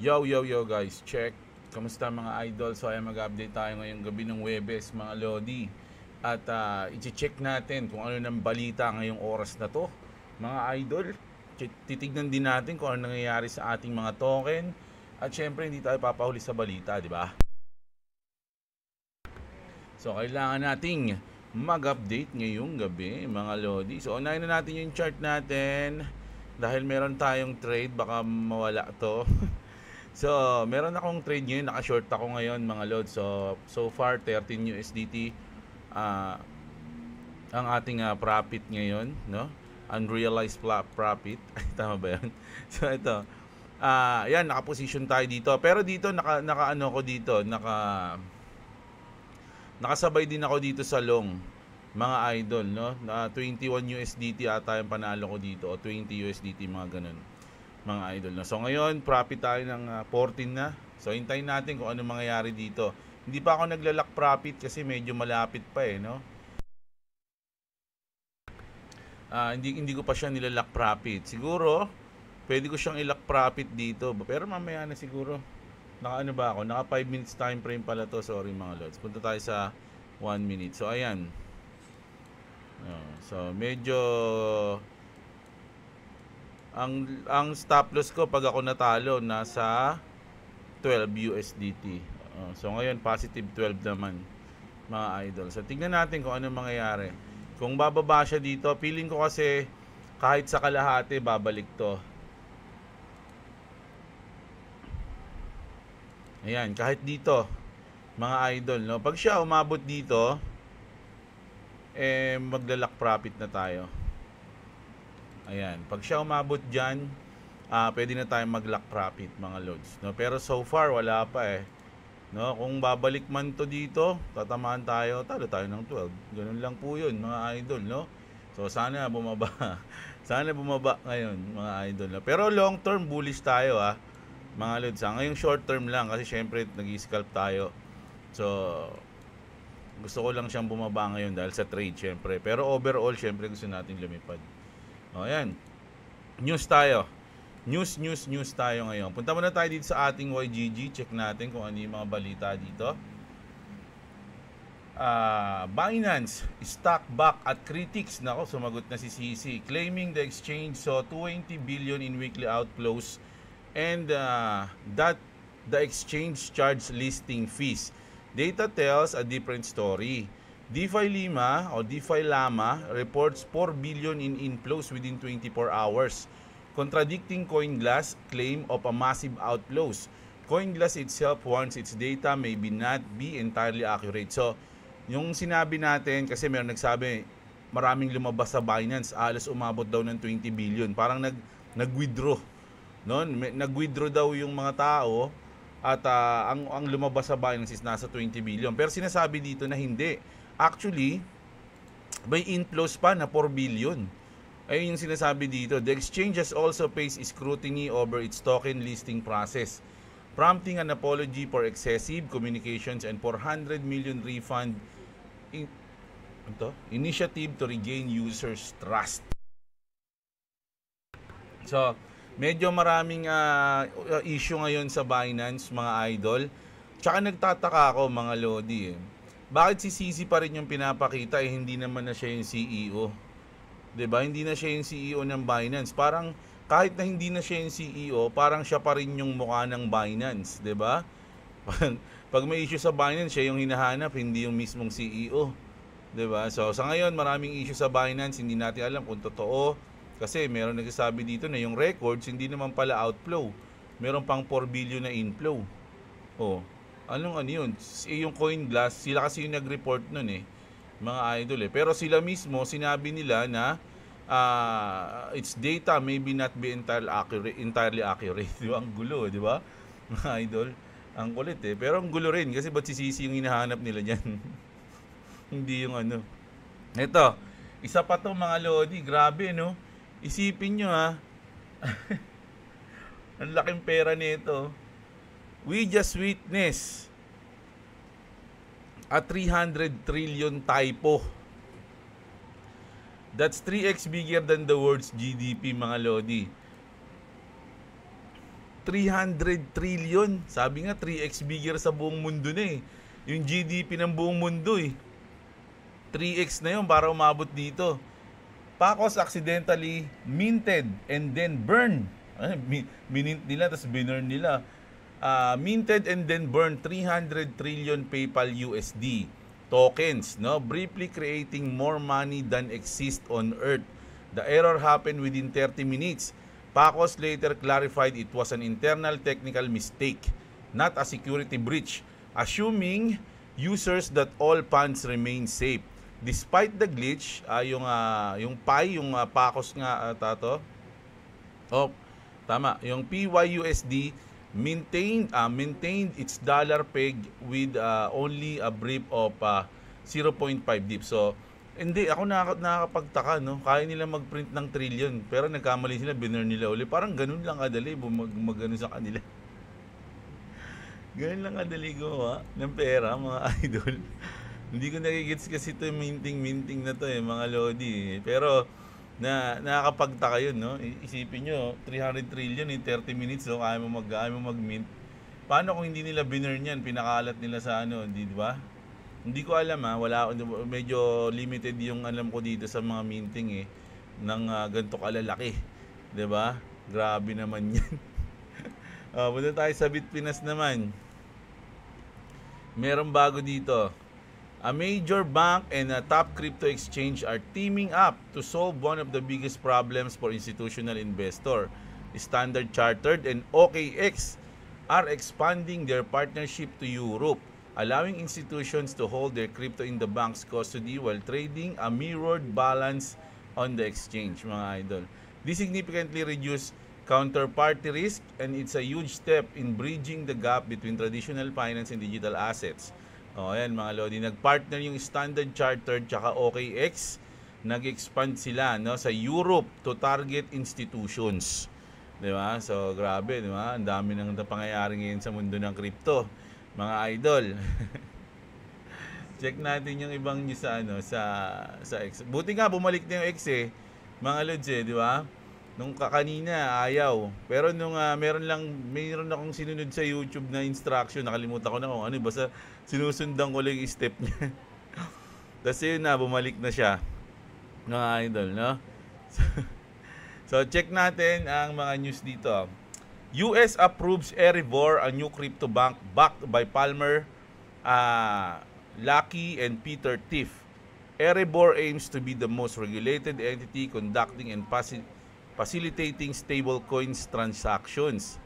Yo guys, check. Kamusta mga idol? So ay mag-update tayo ngayong gabi ng Webes mga Lodi. At i-check natin kung ano nang balita ngayong oras na to. Mga idol, titignan din natin kung ano nangyayari sa ating mga token. At syempre hindi tayo papahuli sa balita, di ba? So kailangan nating mag-update ngayong gabi mga Lodi. So unahin na natin yung chart natin. Dahil meron tayong trade, baka mawala to. So, meron akong trade ngayon, naka-short ako ngayon mga load. So far 13 USDT ang ating profit ngayon, no? Unrealized profit. Tama ba 'yan? So ito. Yan, naka-position tayo dito. Pero dito naka-ano ko dito, nakasabay din ako dito sa long mga idol, no? Na 21 USDT ata yung panalo ko dito o 20 USDT mga ganun. Mga idol na. So ngayon, profit tayo ng 14 na. So hintayin natin kung ano mangyayari dito. Hindi pa ako naglalak profit kasi medyo malapit pa no. Hindi ko pa siya nilalak profit. Siguro pwede ko siyang ilak profit dito, pero mamaya na siguro. Naka ano ba ako? Naka 5 minutes time frame pala to. Sorry mga lods. Punta tayo sa 1 minute. So ayan. So medyo ang stop loss ko pag ako natalo nasa 12 USDT. So ngayon positive 12 naman mga idol. So tingnan natin kung ano mangyayari. Kung bababa siya dito, feeling ko kasi kahit sa kalahati babalik to. Ayan, kahit dito mga idol, no. Pag siya umabot dito, maglalak profit na tayo. Ayan, pag siya umabot dyan, pwede na tayong mag-lock profit mga loads, no? Pero so far wala pa no? Kung babalik man to dito, tatamaan tayo, talo tayo ng 12. Ganun lang po yun mga idol, no? So sana bumaba. Sana bumaba ngayon mga idol, no? Pero long term bullish tayo mga loads. Ngayong short term lang kasi syempre nag-scalp tayo. So gusto ko lang siyang bumaba ngayon dahil sa trade syempre. Pero overall syempre gusto natin lumipad. Ayan. News tayo. News tayo ngayon. Punta muna tayo dito sa ating YGG. Check natin kung ano yung mga balita dito. Binance stock back at critics. Nako, sumagot na si CC. Claiming the exchange saw 20 billion in weekly outflows and that the exchange charged listing fees. Data tells a different story. DeFi Lima o DeFi Lama reports 4 billion in inflows within 24 hours, contradicting CoinGlass claim of a massive outflows. CoinGlass itself warns its data may not be entirely accurate. So, yung sinabi natin, kasi meron nagsabi, maraming lumabas sa Binance, alas umabot daw ng 20 billion. Parang nag-withdraw. No? Nag-withdraw daw yung mga tao at ang lumabas sa Binance is nasa 20 billion. Pero sinasabi dito na hindi. Actually, may inflows pa na 4 billion. Ayun yung sinasabi dito. The exchange has also faced scrutiny over its token listing process, prompting an apology for excessive communications and 400 million refund initiative to regain users' trust. So, medyo maraming issue ngayon sa Binance, mga idol. Tsaka nagtataka ako, mga Lodi bakit si CC pa rin yung pinapakita hindi naman na siya yung CEO? 'Di ba? Hindi na siya yung CEO ng Binance. Parang kahit na hindi na siya yung CEO, parang siya pa rin yung mukha ng Binance, 'di ba? Pag may issue sa Binance, siya yung hinahanap, hindi yung mismong CEO. 'Di ba? So sa ngayon, maraming issue sa Binance, hindi natin alam kung totoo kasi meron nagsasabi dito na yung records hindi naman pala outflow. Meron pang 4 billion na inflow. Ano yun? Yung CoinGlass, sila kasi yung nag-report nun mga idol Pero sila mismo, sinabi nila na its data maybe not be entirely accurate. Di ba? Ang gulo, di ba? Mga idol, ang kulit Pero ang gulo rin kasi ba't si CC yung hinahanap nila dyan? Hindi yung ano. Ito, isa pa to mga Lodi, grabe no? Isipin nyo ang laking pera nito. We just witnessed a 300 trillion typo. That's 3x bigger than the world's GDP, mga Lodi. 300 trillion. Sabi nga 3x bigger sa buong mundo na eh. Yung GDP ng buong mundo eh. 3x na yun para umabot dito. Pacos accidentally minted and then burned. Minint nila tapos binurn nila. Minted and then burned 300 trillion PayPal USD tokens, no? Briefly creating more money than exists on Earth. The error happened within 30 minutes. Pacos later clarified it was an internal technical mistake, not a security breach, assuming users that all funds remain safe. Despite the glitch, yung PI, yung Pacos nga tato. Tama, yung PYUSD maintained its dollar peg with only a brief of 0.5 dips. So, hindi, ako nakakapagtaka, no? Kaya nila mag-print ng trillion, pero nagkamali sila, binurn nila uli. Parang ganun lang kadali, mag-ano sa kanila. Ganun lang kadali gumawa ng pera, mga idol. Hindi ko nakikits kasi ito yung minting na to mga lodi. Pero, nakakapagtaka yun, no? Isipin nyo, 300 trillion in 30 minutes, so kaya mo mag-mint. Paano kung hindi nila binurn yan, pinakalat nila sa di ba? Hindi ko alam medyo limited yung alam ko dito sa mga minting ng ganito kalalaki. 'Di ba? Grabe naman 'yan. Punta tayo sa Bitpinas naman. Merong bago dito. A major bank and a top crypto exchange are teaming up to solve one of the biggest problems for institutional investor. Standard Chartered and OKX are expanding their partnership to Europe, allowing institutions to hold their crypto in the bank's custody while trading a mirrored balance on the exchange, mga idol. This significantly reduces counterparty risk and it's a huge step in bridging the gap between traditional finance and digital assets. Ayan mga lodi, nagpartner yung Standard Chartered tsaka OKX, nag-expand sila sa Europe to target institutions. Diba? So grabe, diba? Ang dami nang pangyayari ngayon sa mundo ng crypto, mga idol. Check natin yung ibang news sa X. Buti nga bumalik na yung X mga lods di ba? Nung kanina ayaw. Pero nung meron akong sinunod sa YouTube na instruction, nakalimutan ko na kung basta sinusundan ko lang yung step niya. Tapos yun bumalik na siya. Mga idol, no? So check natin ang mga news dito. US approves Erebor, a new crypto bank backed by Palmer, Lucky, and Peter Thiel. Erebor aims to be the most regulated entity conducting and facilitating stablecoins transactions.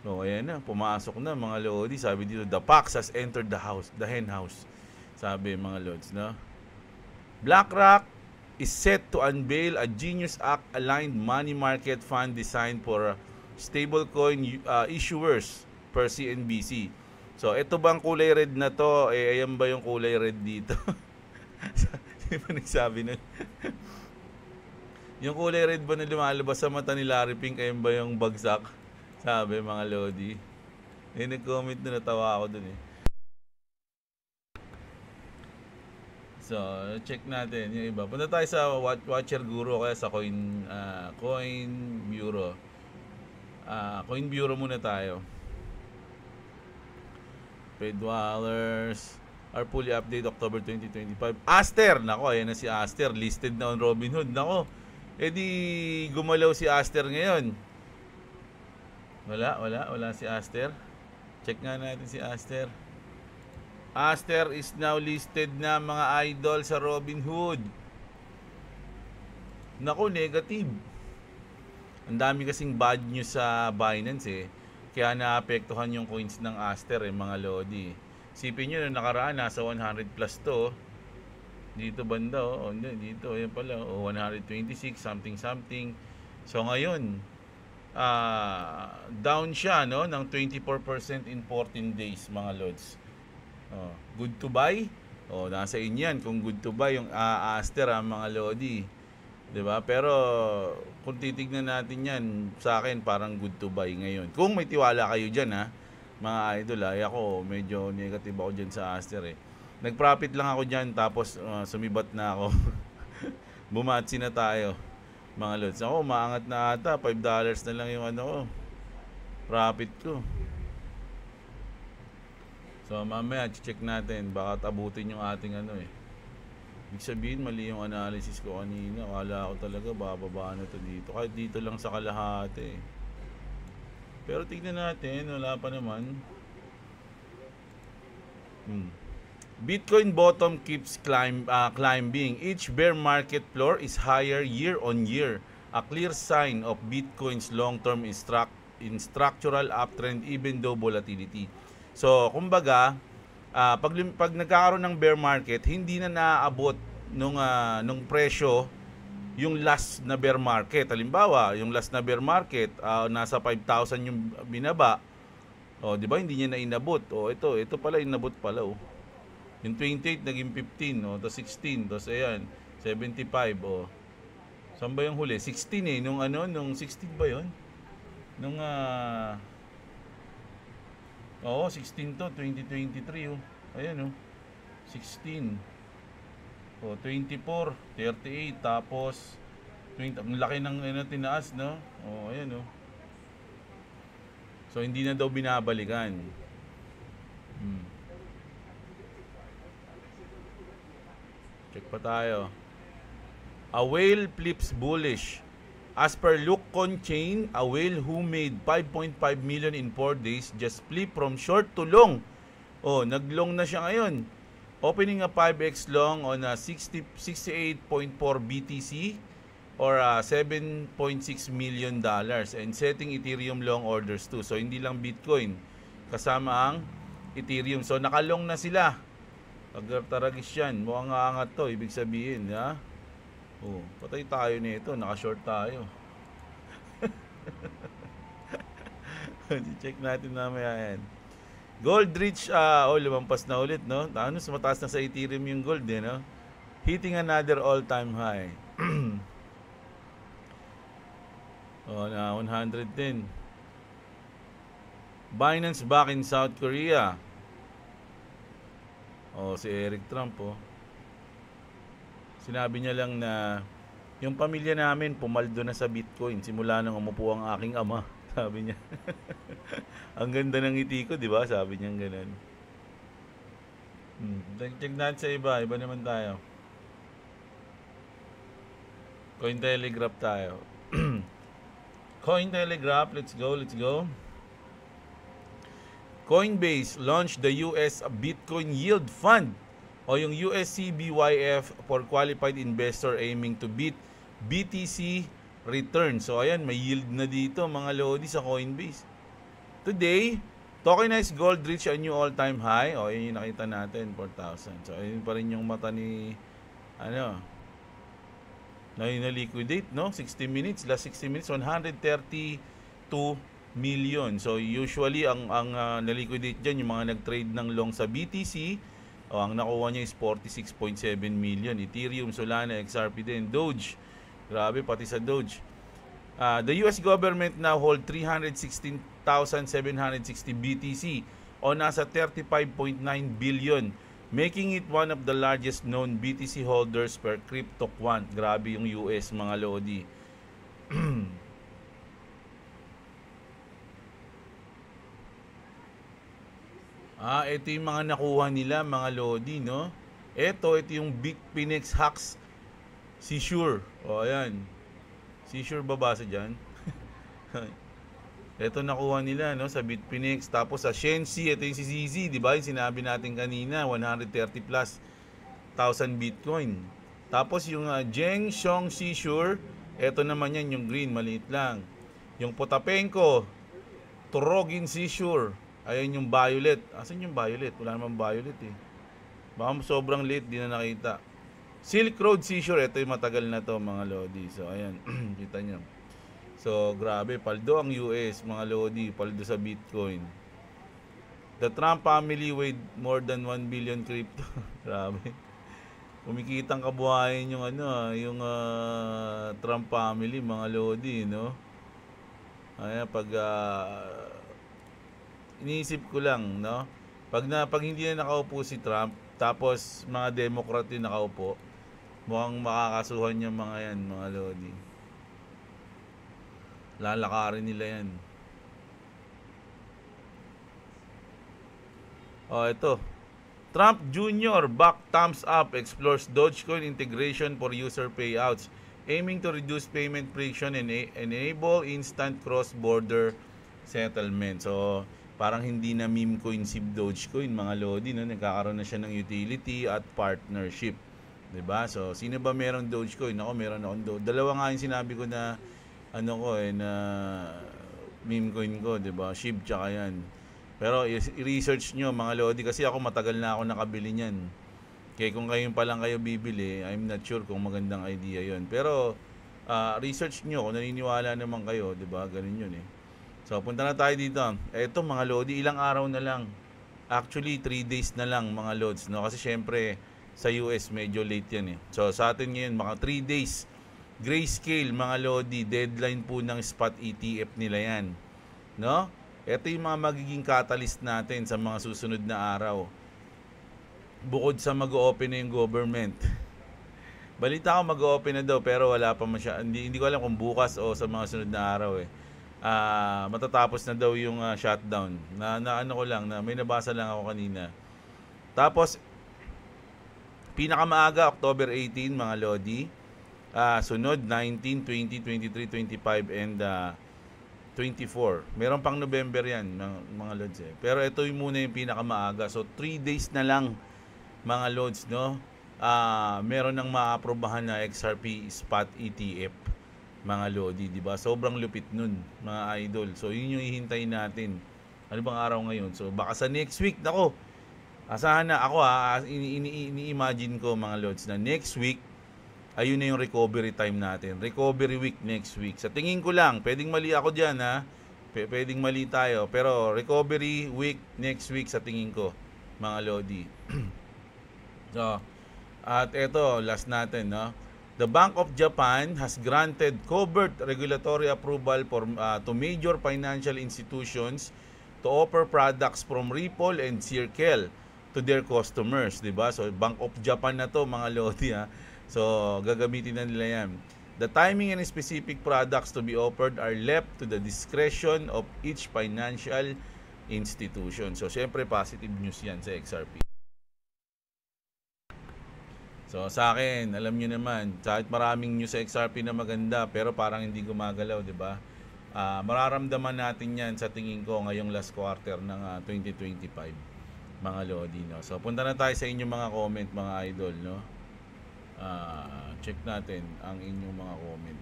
So ayan na, pumasok na mga lodi. Sabi dito, the Pax has entered the hen house. Sabi mga lods, no? BlackRock is set to unveil a Genius Act aligned money market fund designed for stablecoin issuers per CNBC. So ito bang kulay red na to? Ayan ba yung kulay red dito? Sino ba nagsabi nun? Yung kulay red ba na lumalabas sa mata ni Larry Pink, ayun ba yung bagsak? Sabi mga lodi. Nag-comment na natawa ako dun So, check natin yung iba. Punta tayo sa Watcher Guru kaya sa Coin Bureau. Coin Bureau muna tayo. Paid dollars are fully updated October 2025. Aster, nako, ayan na si Aster, listed na on Robinhood. Nako, di gumalaw si Aster ngayon. Wala si Aster. Check nga natin si Aster. Aster is now listed na mga idol sa Robinhood. Nako, negative. Ang dami kasing bad news sa Binance kaya naapektuhan yung coins ng Aster mga lodi. Sipin nyo na nakaraan nasa 100 plus to. Dito banda dito ayan pala 126 something. So ngayon down siya ng 24% in 14 days mga lods. Good to buy? Nasa inyan kung good to buy yung Aster mga lodi. 'Di ba? Pero kung titignan natin 'yan, sa akin parang good to buy ngayon. Kung may tiwala kayo diyan mga idol ako medyo negative ako diyan sa Aster Nag-profit lang ako diyan tapos sumibat na ako. Bumatsi na tayo. Mga lods. Ako, maangat na ata. $5 na lang yung profit ko. So mamaya check natin, baka abutin yung ating ano eh. Ibig sabihin mali yung analysis ko kanina. Akala ko talaga bababa na to dito. Kahit dito lang sa kalahati eh. Pero tignan natin, wala pa naman. Bitcoin bottom keeps climbing. Each bear market floor is higher year on year. A clear sign of Bitcoin's long-term in structural uptrend even though volatility. So, kumbaga, pag nagkakaroon ng bear market, hindi na naaabot nung presyo yung last na bear market. Halimbawa, yung last na bear market, nasa 5,000 yung binaba. O, di ba? Hindi niya na inabot. O, ito pala, inabot pala. O. Yung 28, naging 15. O, tapos 16. Tapos, ayan, 75. O. Saan ba yung huli? 16 eh. Nung 16 ba yun? Oo, 16 to, 2023 oh. Ayan oh. 16. Oh, 24, 38 tapos 20. Ang laki ng tinaas, no? Oh, ayan oh. So hindi na daw binabalikan. Check pa tayo. A whale flips bullish. As per Lukon Chain, a whale who made 5.5 million in 4 days just flipped from short to long. Oh, naglong na siya ngayon. Opening a 5x long on a 68.4 BTC or $7.6 million and setting Ethereum long orders too. So hindi lang Bitcoin, kasama ang Ethereum. So nakalong na sila. Pagtaragis yan, mukhang aangat to, ibig sabihin, ha? Oh, patay tayo nito, naka-short tayo. Check natin mamaya yan. Gold reach, lumampas na ulit, no? Mas mataas na sa Ethereum yung gold, eh, no? Hitting another all-time high. Na 110. Binance back in South Korea. Si Eric Trump, Sinabi niya lang na yung pamilya namin pumaldo na sa Bitcoin simula nang umupo ang aking ama, sabi niya. Ang ganda ng ngiti ko, di ba? Sabi niya ganun. Check natin sa iba naman tayo. Cointelegraph tayo. Cointelegraph, let's go. Coinbase launched the US Bitcoin Yield Fund o yung USCBYF for qualified investor aiming to beat BTC return. So ayan, may yield na dito mga lodi sa Coinbase. Today, tokenized gold reached a new all-time high. Yun yung nakita natin, 4,000. So ayun pa rin yung mata ni na-liquidate, no? 60 minutes, last 60 minutes, 132 million. So usually ang na-liquidate dyan yung mga nag-trade ng long sa BTC. Ang nakuha niya is 46.7 million. Ethereum, Solana, XRP din. Doge. Grabe, pati sa Doge. The US government now hold 316,760 BTC o nasa 35.9 billion, making it one of the largest known BTC holders per crypto quant. Grabe yung US, mga lodi. Ito yung mga nakuha nila, mga lodi, no? Ito yung Bitfinex Hacks Seashore. Ayan. Seashore babasa dyan. Ito nakuha nila, no? Sa Bitfinex. Tapos sa Shensi, ito yung si CZ, di ba? Yung sinabi natin kanina, 130 plus 1,000 Bitcoin. Tapos yung Zhengshong Seashore, ito naman yan, yung green, maliit lang. Yung Potapenko, Turogin Seashore. Ayan yung violet. Asan yung violet? Wala namang violet eh. Baka sobrang late, di na nakita. Silk Road Seashore. Ito yung matagal na to, mga lodi. So ayan, kita nyo. So grabe, paldo ang US, mga lodi. Paldo sa Bitcoin. The Trump family weighed more than 1 billion crypto. Grabe. Kumikitang kabuhayan yung yung Trump family, mga lodi, no? Ayan, pag iniisip ko lang, no? Pag hindi na nakaupo si Trump, tapos mga Democrat yung nakaupo, mukhang makakasuhan yung mga yan, mga lodi. Lalakarin nila yan. Ito. Trump Jr. back thumbs up explores Dogecoin integration for user payouts, aiming to reduce payment friction and enable instant cross-border settlement. So, parang hindi na meme coin si Dogecoin, mga lodi, no? Nagkakaroon na siya ng utility at partnership. 'Di ba? So, sino ba merong Dogecoin? Ako, meron akong dalawa nga yung sinabi ko na na meme coin ko, 'di ba? SHIB tsaka yan. Pero i-research nyo mga lodi kasi ako matagal na ako nakabili niyan. Kaya kung kayo pa lang kayo bibili, I'm not sure kung magandang idea yon. Pero research nyo kung naniniwala naman kayo, 'di ba? Ganun yun eh. So punta na tayo dito. Eto mga lodi, ilang araw na lang. Actually 3 days na lang mga lods, no? Kasi syempre sa US medyo late yan eh. So sa atin ngayon mga 3 days. Grayscale mga lodi, deadline po ng spot ETF nila yan. No? Ito yung mga magiging catalyst natin sa mga susunod na araw. Bukod sa mag-o-open na yung government. Balita ko mag-o-open na daw pero wala pa hindi ko alam kung bukas o sa mga sunod na araw eh. Matatapos na daw yung shutdown. Na ano ko lang, na may nabasa lang ako kanina. Tapos, pinakamaaga, October 18 mga lodi. Sunod, 19, 20, 23, 25, and 24. Meron pang November yan, mga lods eh. Pero ito yung muna yung pinakamaaga. So, 3 days na lang, mga lods, no? Meron nang maaprobahan na XRP spot ETF, mga lodi, di ba? Sobrang lupit nun, mga idol. So, yun yung hihintayin natin. Ano bang araw ngayon? So, baka sa next week, nako, asahan na ako ini-imagine ko, mga lods, na next week, ayun na yung recovery time natin. Recovery week next week. Sa tingin ko lang, pwedeng mali ako dyan ha. Pwedeng mali tayo. Pero recovery week next week sa tingin ko, mga lodi. So, at eto, last natin, no? The Bank of Japan has granted covert regulatory approval for to major financial institutions to offer products from Ripple and Circle to their customers, 'di ba? So, Bank of Japan na to, mga lodi ha. So, gagamitin na nila yan. The timing and specific products to be offered are left to the discretion of each financial institution. So, syempre, positive news yan sa XRP. So, sa akin, alam nyo naman, kahit maraming news sa XRP na maganda, pero parang hindi gumagalaw, di ba? Mararamdaman natin yan sa tingin ko ngayong last quarter ng 2025, mga lodi, no? So, punta na tayo sa inyong mga comment, mga idol, no? Check natin ang inyong mga comment.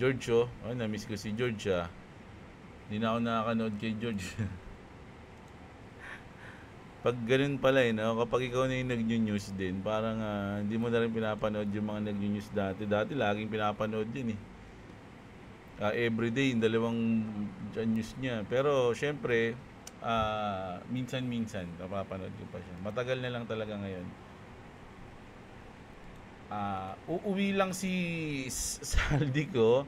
George, na-miss ko si George Hindi na ako nakakanood kay George. Pag ganun pala no? Kapag ikaw na yung nag-news din, parang hindi mo na rin pinapanood yung mga nag-news dati. Dati laging pinapanood din eh. Everyday, yung dalawang news niya. Pero syempre, minsan-minsan napapanood ko pa siya. Matagal na lang talaga ngayon. Uuwi lang si Saldi ko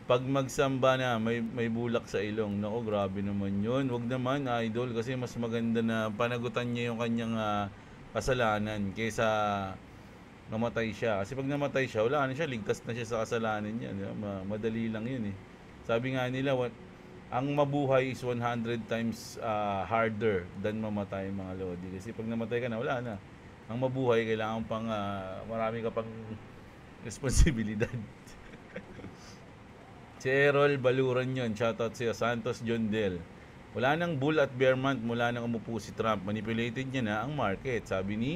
pag magsamba na may bulak sa ilong. Nako, grabe naman yun. Wag naman, idol, kasi mas maganda na panagutan niya yung kanyang kasalanan kaysa namatay siya. Kasi pag namatay siya, wala na siya, ligtas na siya sa kasalanan niya. Madali lang yun eh. Sabi nga nila, ang mabuhay is 100 times harder than mamatay, mga lodi. Kasi pag namatay ka na, wala na. Ang mabuhay, kailangan pang marami ka pang responsibilidad. Si Errol Baluran yun. Shoutout siya. Santos John Del. Wala nang bull at bear month mula nang umupo si Trump. Manipulated niya na ang market. Sabi ni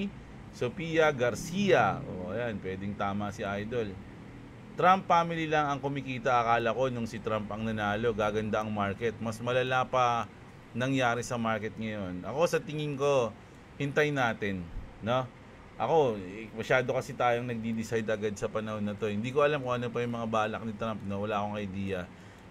Sophia Garcia. Ayan, pwedeng tama si Idol. Trump family lang ang kumikita. Akala ko nung si Trump ang nanalo, gaganda ang market. Mas malala pa nangyari sa market ngayon. Ako sa tingin ko, hintayin natin, no? Ako, masyado kasi tayong nagdi-decide agad sa panahon na to. Hindi ko alam kung ano pa yung mga balak ni Trump, no? Wala akong idea.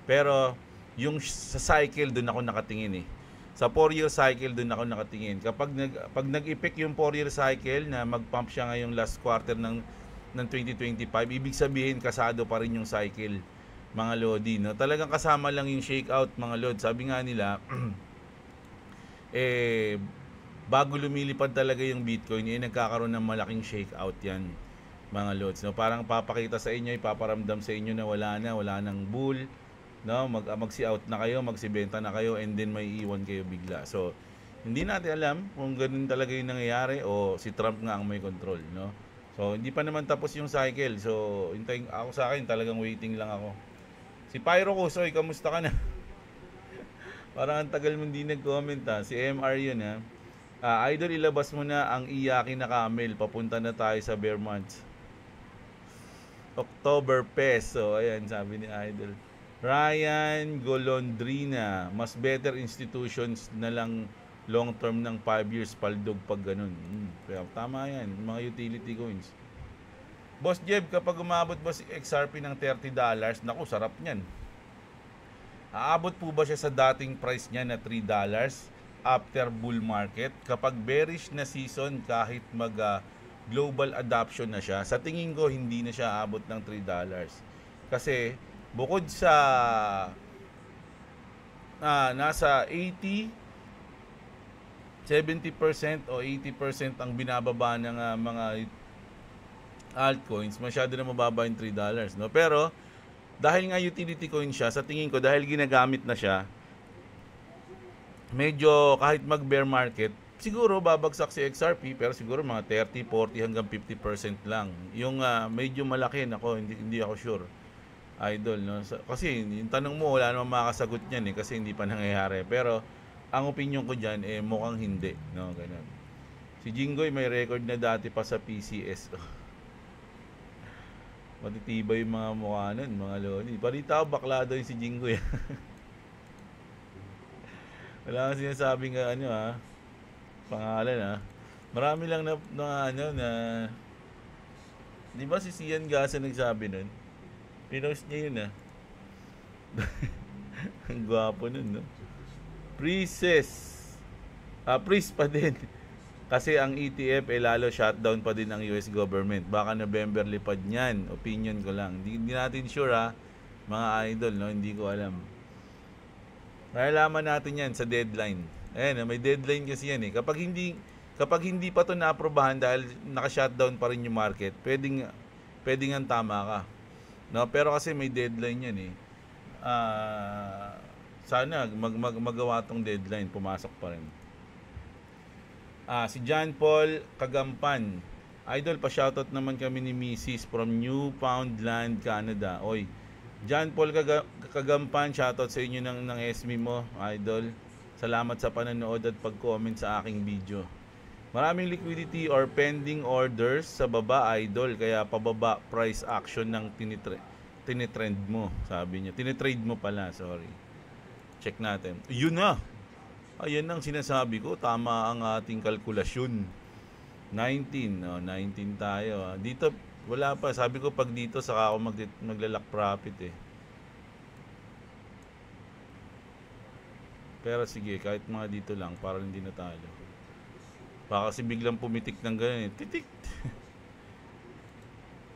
Pero yung sa cycle, doon ako nakatingin eh. Sa 4-year cycle, doon ako nakatingin. Pag nag-effect yung 4-year cycle na mag-pump siya ngayong last quarter ng 2025, ibig sabihin kasado pa rin yung cycle, mga lodi, no? Talagang kasama lang yung shakeout, mga lord. Sabi nga nila, bago lumilipad talaga yung Bitcoin, nagkakaroon ng malaking shakeout yan, mga lods, no? Parang papakita sa inyo, ipaparamdam sa inyo na wala nang bull, No, magsi out na kayo, magsibenta na kayo, and then may iwan kayo bigla. So hindi natin alam kung ganun talaga yung nangyayari o si Trump nga ang may control, no? So hindi pa naman tapos yung cycle. So hintayin ako, sa akin talagang waiting lang ako. Si Pyro Kusoy, kamusta ka na? Parang ang tagal mong di nag-comment ha. Si MR yun ha. Idol, ilabas mo na ang iyaki na camel. Papunta na tayo sa bear months. October peso. Ayan, sabi ni Idol. Ryan Golondrina. Mas better institutions na lang long term ng 5 years paldog pag ganun. Kaya tama yan. Mga utility coins. Boss Jeb, kapag umabot ba si XRP ng $30, naku, sarap niyan. Aabot po ba siya sa dating price niya na $3 after bull market? Kapag bearish na season, kahit mag global adoption na siya, sa tingin ko hindi na siya aabot ng $3. Kasi bukod sa nasa 80, 70% o 80% ang binababa ng mga altcoins, masyado na mababa yung $3, no? Pero dahil nga utility coin siya, sa tingin ko dahil ginagamit na siya, medyo kahit mag bear market, siguro babagsak si XRP, pero siguro mga 30, 40 hanggang 50% lang. Yung medyo malaki, nako, hindi ako sure. Idol, no? Kasi yung tanong mo, wala namang makasagot niyan kasi hindi pa nangyayari. Pero ang opinion ko diyan mukhang hindi, no, ganun. Si Jinggoy may record na dati pa sa PCS. Matitibay yung mga mukha nun, mga lodi. Balita ko, bakla daw yung si Jinggoy. Wala kang sinasabing pangalan Marami lang na di ba si Sian Gasa nagsabi nun? Pinost niya yun Ang gwapo nun, no? Priest pa din. Kasi ang ETF lalo shutdown pa din ang US government. Baka November lipad niyan. Opinion ko lang. Hindi natin sure mga idol, no? Hindi ko alam. Nalalaman natin yan sa deadline. Ayan, may deadline kasi yan Kapag hindi pa to naaprobahan dahil naka-shutdown pa rin yung market, pwedeng ang tama ka. No? Pero kasi may deadline yan sana magawa tong deadline, pumasok pa rin. Si John Paul Kagampan. Idol, pa-shoutout naman kami ni Mrs. from Newfoundland, Canada. Oy, John Paul Kagampan, shoutout sa inyo ng SME mo, Idol. Salamat sa panonood at pag-comment sa aking video. Maraming liquidity or pending orders sa baba, Idol. Kaya pababa price action ng tinitrend mo, sabi niya. Tinitrade mo pala, sorry. Check natin. Yun na! Ayan ang sinasabi ko, tama ang ating kalkulasyon. 19 tayo. Dito, wala pa. Sabi ko pag dito, saka ako maglalak profit Pero sige, kahit mga dito lang, para hindi na talo. Baka kasi biglang pumitik ng ganyan Titik!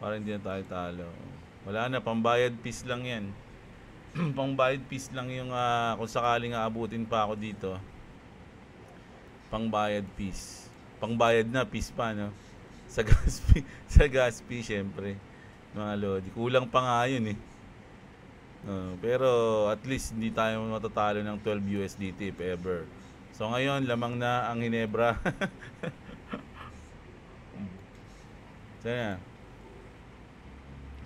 Para hindi na tayo talo. Wala na, pambayad piece lang yan. Pangbayad piece lang yung kung sakaling aabutin pa ako dito. Pangbayad piece. Pangbayad na piece pa, no? Sa gas fee syempre. Mga lodi, kulang pa nga yun pero at least hindi tayo matatalo ng 12 USDT if ever. So ngayon, lamang na ang Hinebra. Sana.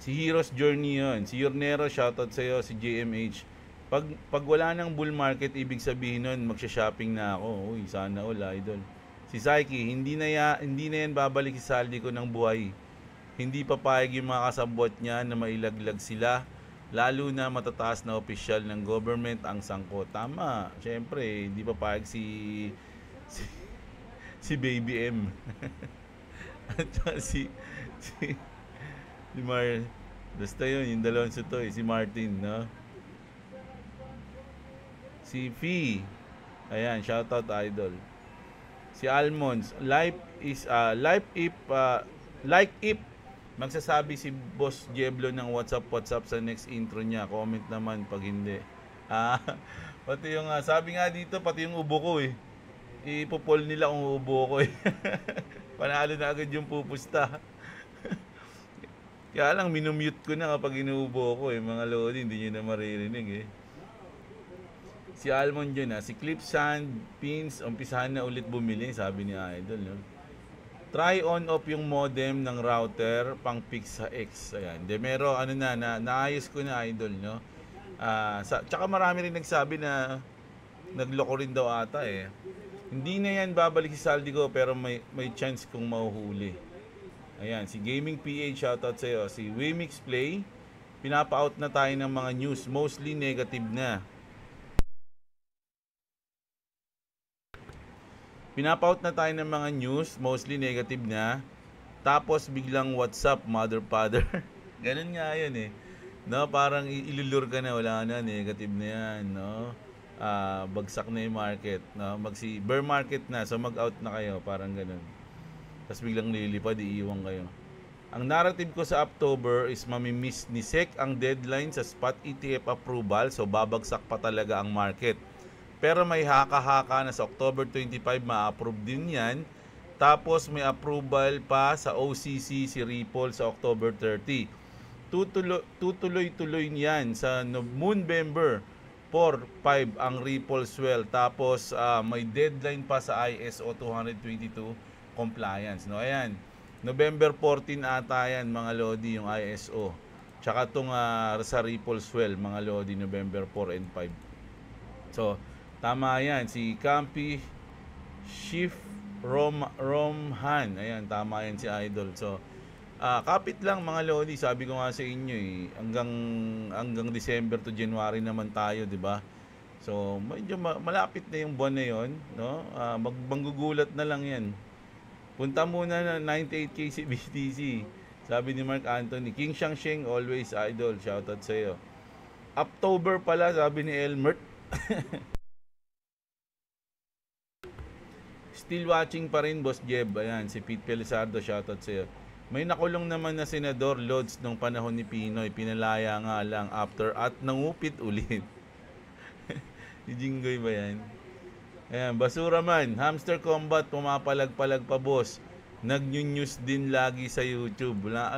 Si Hero's Journey yun. Si Yornero, shoutout sa'yo. Si JMH. Pag wala ng bull market, ibig sabihin nun, magsha-shopping na ako. Uy, sana all, idol. Si Psyche, hindi na yan babalik sa saldi ko ng buhay. Hindi papayag yung mga kasabot niya na mailaglag sila. Lalo na matataas na opisyal ng government ang sangkot. Tama. Siyempre, hindi papayag si Baby M. At si basta yun, yung dalawang sutoy, si Martin, no? Si Fee, ayan, shoutout idol. Si Almonds, like if magsasabi si Boss Jeblo ng WhatsApp sa next intro niya, comment naman pag hindi. Pati yung sabi nga dito, pati yung ubo ko ipopol nila kung ubo ko Panalo na agad yung pupusta. Kaya lang, minumute ko na kapag inuubo ko mga lodi, hindi nyo na maririnig Si Almond dyan si Clip Sand, Pins, umpisahan na ulit bumili, sabi ni Idol. No? Try on off yung modem ng router, pang fix sa X. Ayan. Demero, naayos ko na Idol. No? Tsaka marami rin nagsabi na nagloko rin daw ata Hindi na yan babalik si Saldico pero may chance kung mahuhuli. Ayan, si Gaming PH, shoutout sa iyo. Si Wimix Play, pinapa-out na tayo ng mga news, mostly negative na. Pinapa-out na tayo ng mga news, mostly negative na. Tapos biglang WhatsApp, mother, father. Ganun nga yun No, parang ilulur ka na, wala na, negative na yan, no? Bagsak na yung market, no? Bear market na, so mag-out na kayo, parang ganun. Tapos biglang lilipad, iiwan kayo. Ang narrative ko sa October is mamimiss ni SEC ang deadline sa spot ETF approval, so babagsak pa talaga ang market. Pero may haka-haka na sa October 25 ma-approve din yan. Tapos may approval pa sa OCC si Ripple sa October 30. Tutuloy-tuloy niyan sa November 4-5 ang Ripple swell. Tapos may deadline pa sa ISO 222 compliance, no? Ayan, November 14 ata yan mga lodi yung ISO. Tsaka itong sa Ripple swell mga lodi, November 4 and 5. So tama yan, si Campi Shift Romhan, ayan, tama yan si Idol. So kapit lang mga lodi, sabi ko nga sa inyo hanggang December to January naman tayo, di ba? So medyo malapit na yung buwan na yon, no? Manggugulat na lang yan. Punta muna na 98K si BTC. Sabi ni Mark Anthony, King Shangsheng, always Idol, shoutout sa iyo. October pala, sabi ni Elmert. Still watching pa rin, Boss Jeb. Ayan, si Pete Pelizardo, shoutout sa iyo. May nakulong naman na senador Lods nung panahon ni Pinoy. Pinalaya nga lang after at nangupit ulit. Si Jinggoy ba yan? Ayan, basura man. Hamster Combat, pumapalag-palag pa, boss. Nag-news din lagi sa YouTube. Wala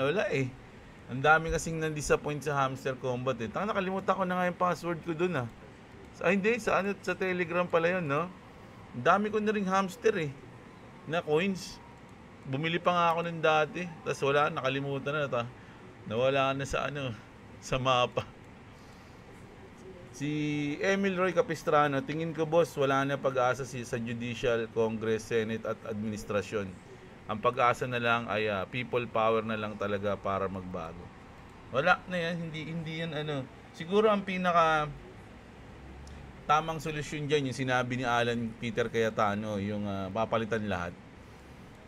Ang dami kasing nan-disappoint sa Hamster Combat nakalimutan ko na nga yung password ko dun hindi, sa Telegram pala yun, no? Ang dami ko na ring hamster na coins. Bumili pa nga ako nun dati. Tapos wala, nakalimutan na nawala na sa mapa. Si Emil Roy Capistrano, tingin ko boss, wala na pag-asa sa Judicial, Congress, Senate at Administrasyon. Ang pag-asa na lang ay people power na lang talaga para magbago. Wala na yan, hindi yan Siguro ang pinaka tamang solusyon dyan, yung sinabi ni Alan Peter Cayetano, yung papalitan lahat.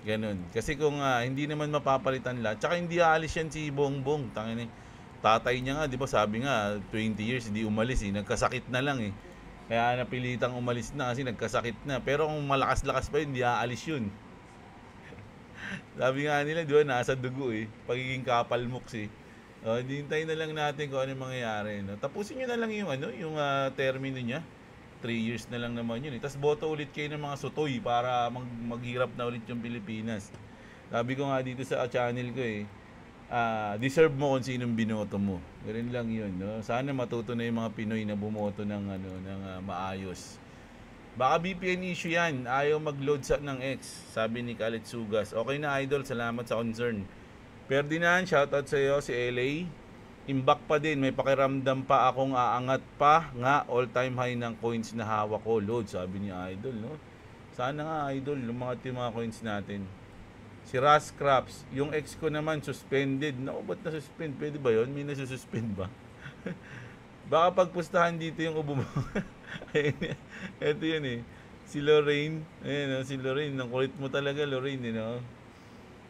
Ganun. Kasi kung hindi naman mapapalitan lahat, tsaka hindi aalis yan si Bongbong. Tatay niya nga, di ba, sabi nga 20 years hindi umalis nagkasakit na lang kaya napilitang umalis na kasi nagkasakit na. Pero kung malakas-lakas pa yun, hindi aalis yun. Sabi nga nila, di ba, nasa dugo pagiging kapalmoks hintayin na lang natin kung ano mangyayari, no? Tapusin nyo na lang yung termino niya. 3 years na lang naman yun Tapos boto ulit kayo ng mga sutoy para maghirap na ulit yung Pilipinas. Sabi ko nga dito sa channel ko deserve mo kung sinong binoto mo. Ganun lang yun, no? Sana matuto na yung mga Pinoy na bumoto ng maayos. Baka VPN issue yan. Ayaw mag-load ng X, sabi ni Khaled Sugas. Okay na, Idol, salamat sa concern. Ferdinand, shoutout sa iyo. Si LA, imbak pa din, may pakiramdam pa akong aangat pa nga all-time high ng coins na hawak ko, load, sabi ni Idol, no? Sana nga, Idol, lumangat yung mga coins natin. Si Ras Craps, yung ex ko naman suspended. Naku, ba't na-suspend? Pwede ba yun? May nasususpend ba? Baka pagpustahan dito yung ubo mo. Ito yun Si Lorraine. Ayan, si Lorraine. Ang kulit mo talaga, Lorraine, no?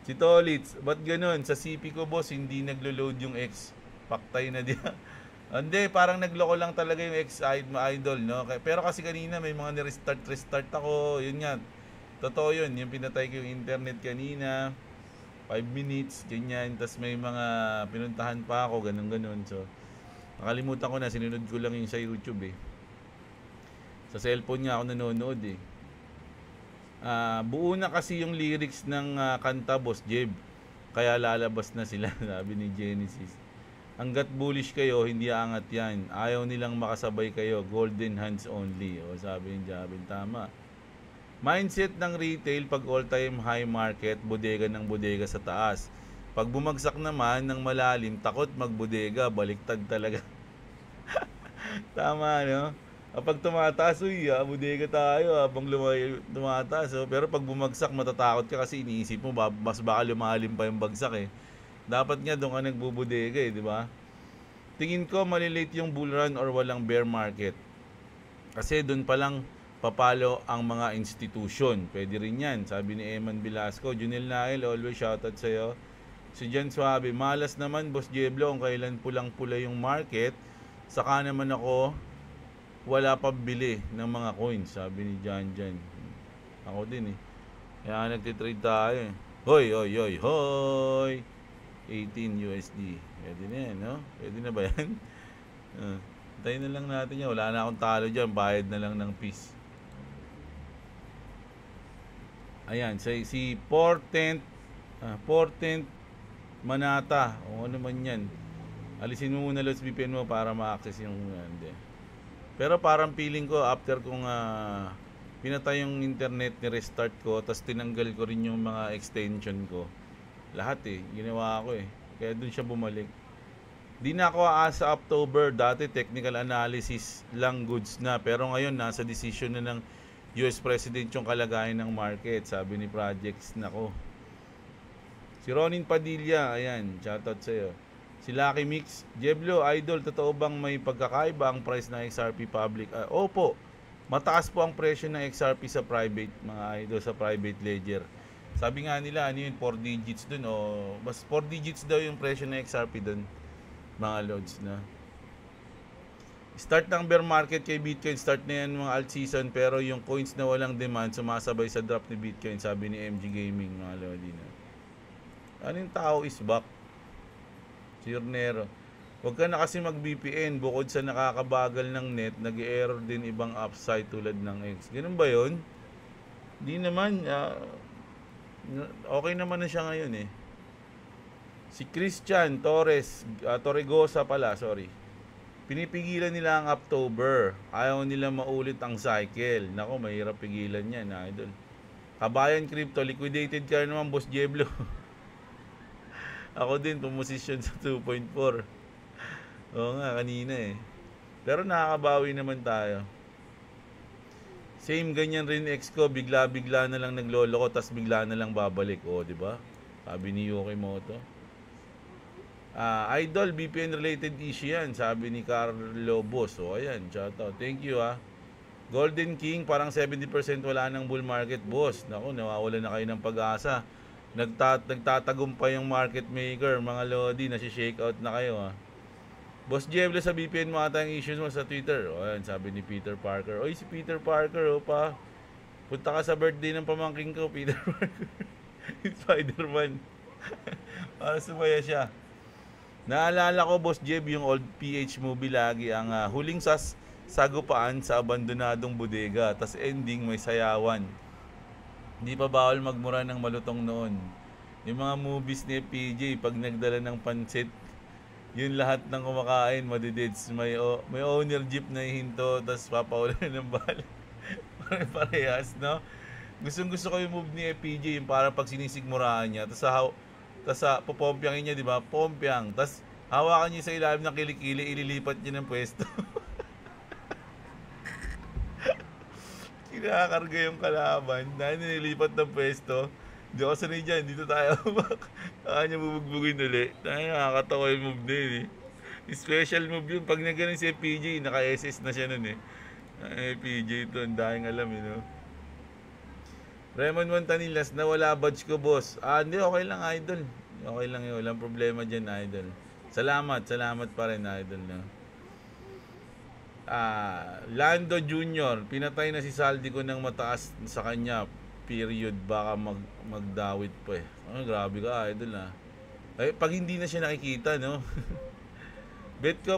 Si Tolitz, ba't ganun? Sa CP ko, boss, hindi naglo-load yung ex. Paktay na diya. Hindi, parang nagloko lang talaga yung ex Idol, no? Pero kasi kanina may mga ni-restart ako. Yun nga. Totoo yun, yung pinatay ko yung internet kanina, 5 minutes, ganyan, tas may mga pinuntahan pa ako, ganun. So, nakalimutan ko na, sinunod ko lang yung sa YouTube Sa cellphone nga ako nanonood Buo na kasi yung lyrics ng kanta, Boss Jeb. kaya lalabas na sila, sabi ni Genesis. Hanggat bullish kayo, hindi aangat yan. Ayaw nilang makasabay kayo. Golden hands only. O sabi ni Javin, tama. Mindset ng retail pag all-time high market, bodega ng bodega sa taas. Pag bumagsak naman ng malalim, takot magbodega, baliktad talaga. Tama, no? Kapag tumataas, bodega tayo habang tumataas. Pero pag bumagsak, matatakot ka kasi iniisip mo, mas baka lumalim pa yung bagsak eh. Dapat nga doon ka nagbubodega eh, di ba? Tingin ko malilate yung bull run or walang bear market. Kasi doon pa lang papalo ang mga institusyon. Pwede rin yan. Sabi ni Eman Velasco, Junel Nail, always shoutout sa'yo. Si Jan Suabe, malas naman Boss Jeblo kung kailan pulang-pula yung market. Saka naman ako, wala pa bili ng mga coins. Sabi ni Jan. Ako din eh. Kaya nagtitrade tayo eh. Hoy! 18 USD. Pwede na yan, no? Pwede na ba yan? Tayo na lang natin yan. Wala na akong talo dyan. Bayad na lang ng piece. Ayan. Si Portent Manata. O ano man yan. Alisin mo muna Lods VPN mo para ma-access yung... Pero parang feeling ko after kung pinatay yung internet, ni-restart ko, tapos tinanggal ko rin yung mga extension ko. Lahat ginawa ko kaya dun siya bumalik. Di na ako sa October, dati technical analysis lang goods na, pero ngayon nasa decision na ng US President yung kalagayan ng market, sabi ni Projects. Nako. Si Ronin Padilla, ayan, shoutout sa'yo. Si Lucky Mix, Jeblo, idol, totoo bang may pagkakaiba ang price ng XRP public? Opo, mataas po ang presyo ng XRP sa private, mga idol, sa private ledger. Sabi nga nila, ano yun, 4 digits dun, mas 4 digits daw yung presyo ng XRP dun, mga loads na. Start ng bear market kay Bitcoin, start na yan mga alt season, pero yung coins na walang demand, sumasabay sa drop ni Bitcoin, sabi ni MG Gaming, mga lodi na. Ano yung tao is back? Si Yornero. Huwag ka na kasi mag-VPN, bukod sa nakakabagal ng net, nag-error din ibang upside tulad ng X. Ganun ba yun? Di naman, okay naman na siya ngayon eh. Si Christian Torres, Torregosa pala, sorry. Pinipigilan nila ang October. Ayaw nila maulit ang cycle. Nako, mahirap pigilan yan, idol. Kabayan Crypto, liquidated ka naman, Boss Jeblo. Ako din, pumosisyon sa 2.4. Oo nga, kanina eh. Pero nakakabawi naman tayo. Same ganyan rin ex ko, bigla-bigla na lang naglolo ko, tas bigla na lang babalik. Di ba? Sabi ni Yuki Moto. Idol, VPN related issue yan, sabi ni Carlo Boss. Ayan, shoutout. Thank you Golden King, parang 70% wala ng bull market, boss. Naku, nawawala na kayo ng pag-asa. Nagtatagumpay yung market maker, mga lodi, nasi-shake out na kayo Boss Jeblo, sa VPN mo ata yung issues mo sa Twitter. Ayan, sabi ni Peter Parker. Oy, si Peter Parker, pa. Punta ka sa birthday ng pamangking ko, Peter Parker. Spider-Man. Para sumaya siya. Naalala ko, Boss Jeb, yung old PH movie lagi, ang huling sagupaan sa abandonadong bodega, tas ending may sayawan. Hindi pa bawal magmura ng malutong noon. Yung mga movies ni PJ, pag nagdala ng pansit, yun lahat ng kumakain, madidits. May owner jeep na hinto, tas papaulan ng bala. Parehas, no? Gusto ko yung move ni PJ, yung parang pag sinisigmuraan niya, tas popompyangin niya, di ba? Pompyang. Tas hawakan niya sa ilalim ng kilikili, ililipat niya ng pwesto. Kinakarga yung kalaban dahil nililipat ng pwesto. Hindi ako sanay dyan, dito tayo. Kaya niya bubugbugin ulit. Nakakatawa yung move na yun Special move yun. Pag nagano'n si PJ, naka-SS na siya nun PJ ito, ang dahing alam no? Raymond Montanilas, nawala badge ko, boss. Hindi, okay lang, idol. Okay lang yun, walang problema dyan, idol. Salamat pa rin, idol, no? Lando Jr., pinatay na si Saldi ko ng mataas sa kanya, period, baka magdawit pa grabe ka, idol pag hindi na siya nakikita, no? Bet ko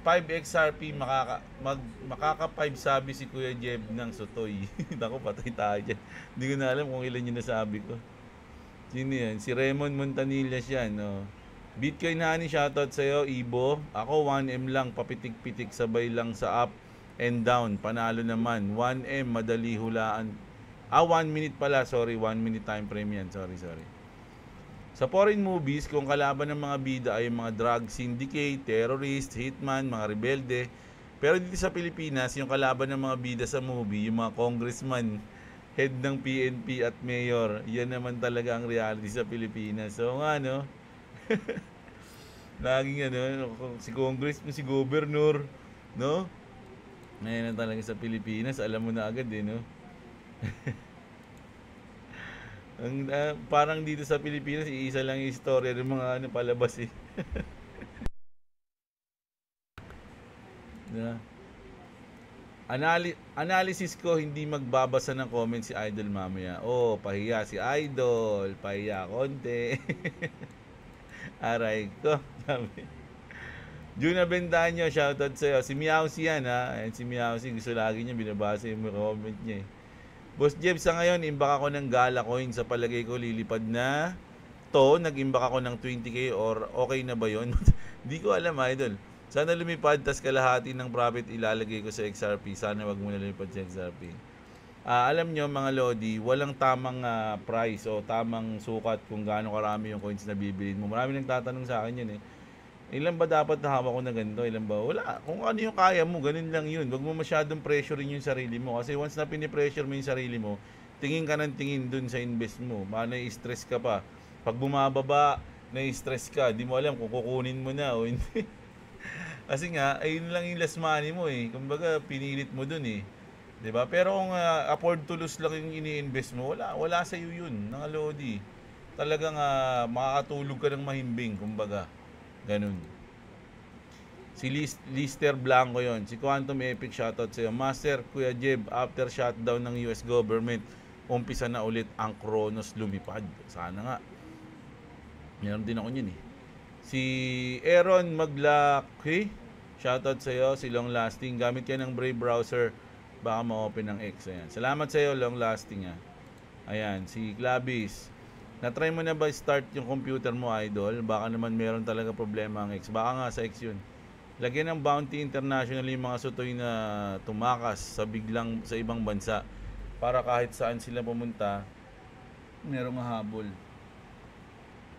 5XRP makaka 5 sabi si Kuya Jeb ng Sotoy. Naku, patay tayo dyan. Hindi ko na alam kung ilan yung nasabi ko. Sino yan? Si Raymond Montanillas yan, no? Bitcoin Honey, shoutout sa'yo, Ibo. Ako 1M lang, papitik-pitik, sabay lang sa up and down. Panalo naman. 1M, madali hulaan. 1 minute pala, sorry. 1 minute time frame yan. Sorry. Sa foreign movies, kung kalaban ng mga bida ay mga drug syndicate, terrorist, hitman, mga rebelde. Pero dito sa Pilipinas, yung kalaban ng mga bida sa movie, yung mga congressman, head ng PNP at mayor, yan naman talaga ang reality sa Pilipinas. So nga, no? Laging si congressman, si governor, no? Ngayon na talaga sa Pilipinas, alam mo na agad, no? Parang dito sa Pilipinas, iisa lang yung istorya ng mga palabas, eh. Yeah. Analysis ko, hindi magbabasa ng comment si Idol mamaya. Pahiya si Idol, pahiya konti. Aray ko, sabi. Juna Bendaño, shoutout sa'yo. Si Miausi yan, ha? Ayan, si Miausi, gusto lagi niya, binabasa yung comment niya, eh. Boss Jeff, sa ngayon, imbak ako ng Gala coin. Sa palagay ko, lilipad na to. Nag-imbak ako ng 20k or okay na ba yun? Di ko alam, Idol. Sana lumipad, tas kalahati ng profit ilalagay ko sa XRP. Sana wag mo na lumipad sa XRP. Alam nyo, mga Lodi, walang tamang price o tamang sukat kung gaano karami yung coins na bibilin mo. Marami nagtatanong sa akin yun, eh. Ilan ba dapat na hawak ko na ganito? Ilan ba? Wala. Kung ano yung kaya mo, ganun lang yun. Huwag mo masyadong pressurein yung sarili mo. Kasi once na pinipressure mo yung sarili mo, tingin ka ng tingin dun sa invest mo. Na-stress ka pa. Pag bumababa, na-stress ka. Di mo alam kung kukunin mo na o hindi. Kasi nga, ayun lang yung last money mo, eh. Kumbaga, pinilit mo dun, eh. Diba? Pero kung afford to lose lang yung ini-invest mo, wala sa iyo yun. Mga Lodi. Talagang makakatulog ka ng mahimbing, kumbaga. Ganun. Si Lister Blanco yon. Si Quantum Epic, shoutout sa'yo. Master, Kuya Jeb, after shutdown ng US government, umpisa na ulit ang Kronos lumipad. Sana nga. Meron din ako yun, eh. Si Aaron Maglaki, shoutout sa'yo. Si Long Lasting, gamit yan ng Brave browser, baka ma-open ng X. Ayan. Salamat sa'yo, Long Lasting, ha. Ayan, si Clavis. Na-try mo na ba start yung computer mo, Idol? Baka naman meron talaga problema ang X. Baka nga sa X yun. Lagyan ng bounty international yung mga sutoy na tumakas sa ibang bansa. Para kahit saan sila pumunta, merong habol.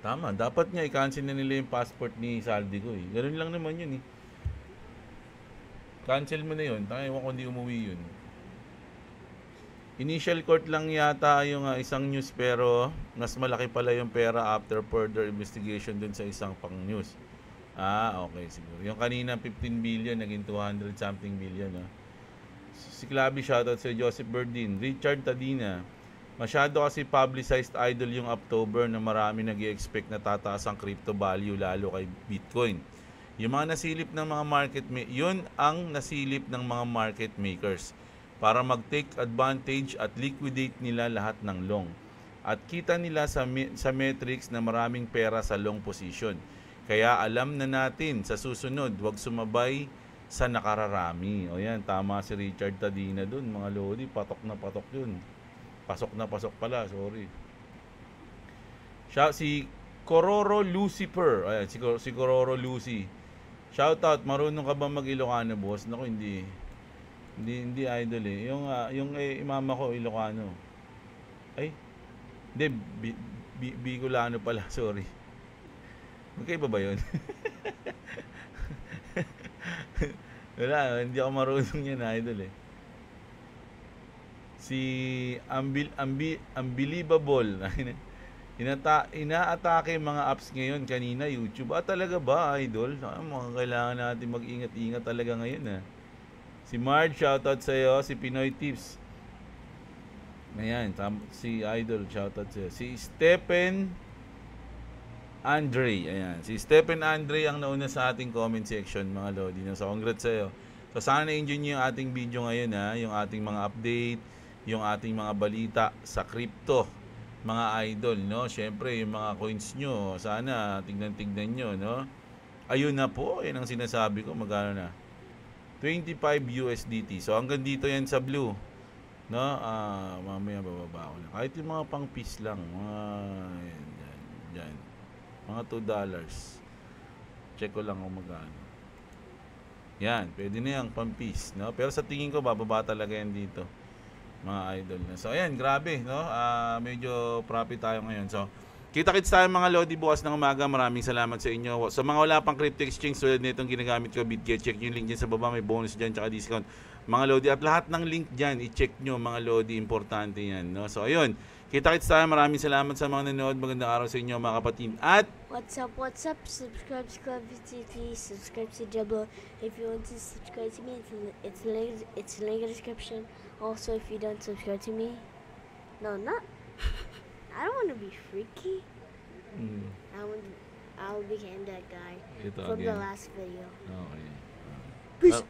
Tama, dapat nga i-cancel na nila yung passport ni Saldi ko, eh. Ganun lang naman yun, eh. Cancel mo na yun. Ewan ko hindi umuwi yun. Initial court lang yata yung isang news, pero mas malaki pala yung pera after further investigation dun sa isang pang news. Okay, siguro. Yung kanina 15 billion, naging 200 something billion. Si Claby, shoutout sa Joseph Berdin. Richard Tadina, masyado kasi publicized, Idol, yung October na marami nag-i-expect na tataas ang crypto value, lalo kay Bitcoin. Yung mga nasilip ng mga yun ang nasilip ng mga market makers para mag-take advantage at liquidate nila lahat ng long. At kita nila sa metrics na maraming pera sa long position. Kaya alam na natin sa susunod, wag sumabay sa nakararami. O yan, tama si Richard Tadina dun, mga Lodi. Patok na patok yun. Pasok na pasok pala, sorry. Si Cororo Lucifer. Ayan, si Cororo Lucy. Shoutout, marunong ka ba mag-Ilocano, boss? Naku, hindi Idol, eh. Yung imama ko, Ilocano. Ay, hindi, Bicolano pala, sorry. Magkaiba ba yun? Wala, hindi ako marunong yan, Idol, eh. Si Unbelievable. Inaatake mga apps ngayon, kanina YouTube. Talaga ba, Idol? Mga kailangan natin mag-ingat-ingat talaga ngayon, ha. Si Marge, shoutout sa'yo. Si Pinoy Tips. Ayan, si Idol, shoutout sa'yo. Si Stephen Andre. Ayan, si Stephen Andre ang nauna sa ating comment section, mga Lodi. So, congrats sa'yo. So, sana na-enjoy nyo yung ating video ngayon, ha. Yung ating mga update, yung ating mga balita sa crypto, mga Idol, no? Siyempre, yung mga coins nyo, sana tignan-tignan nyo, no? Ayun na po, yan ang sinasabi ko. Magkano na? 25 USDT. So hanggang dito yan sa blue. No, mamaya bababa ko na. Kahit yung mga pang piece lang, mga yan. Mga $2. Check ko lang kung magkano. Yan, pwede na yan, pang piece, no? Pero sa tingin ko bababa talaga yan dito, mga idol na. So ayan, grabe, no? Medyo profit tayo ngayon. So kita-kits tayo mga Lodi bukas ng umaga. Maraming salamat sa inyo. Sa mga wala pang crypto exchange tulad nitong ginagamit ko, BitGet, check yung link dyan sa baba. May bonus dyan, tsaka discount. Mga Lodi, at lahat ng link dyan, i-check nyo mga Lodi. Importante yan. No? So ayun, kita-kits tayo. Maraming salamat sa mga nanood. Magandang araw sa inyo mga kapatid. At What's up? Subscribe to Club TV, subscribe to Jablo. If you want to subscribe to me, it's link in the description. Also, if you don't subscribe to me, no, not. I don't want to be freaky. I'll become that guy ito from the again. last video. Okay. Peace.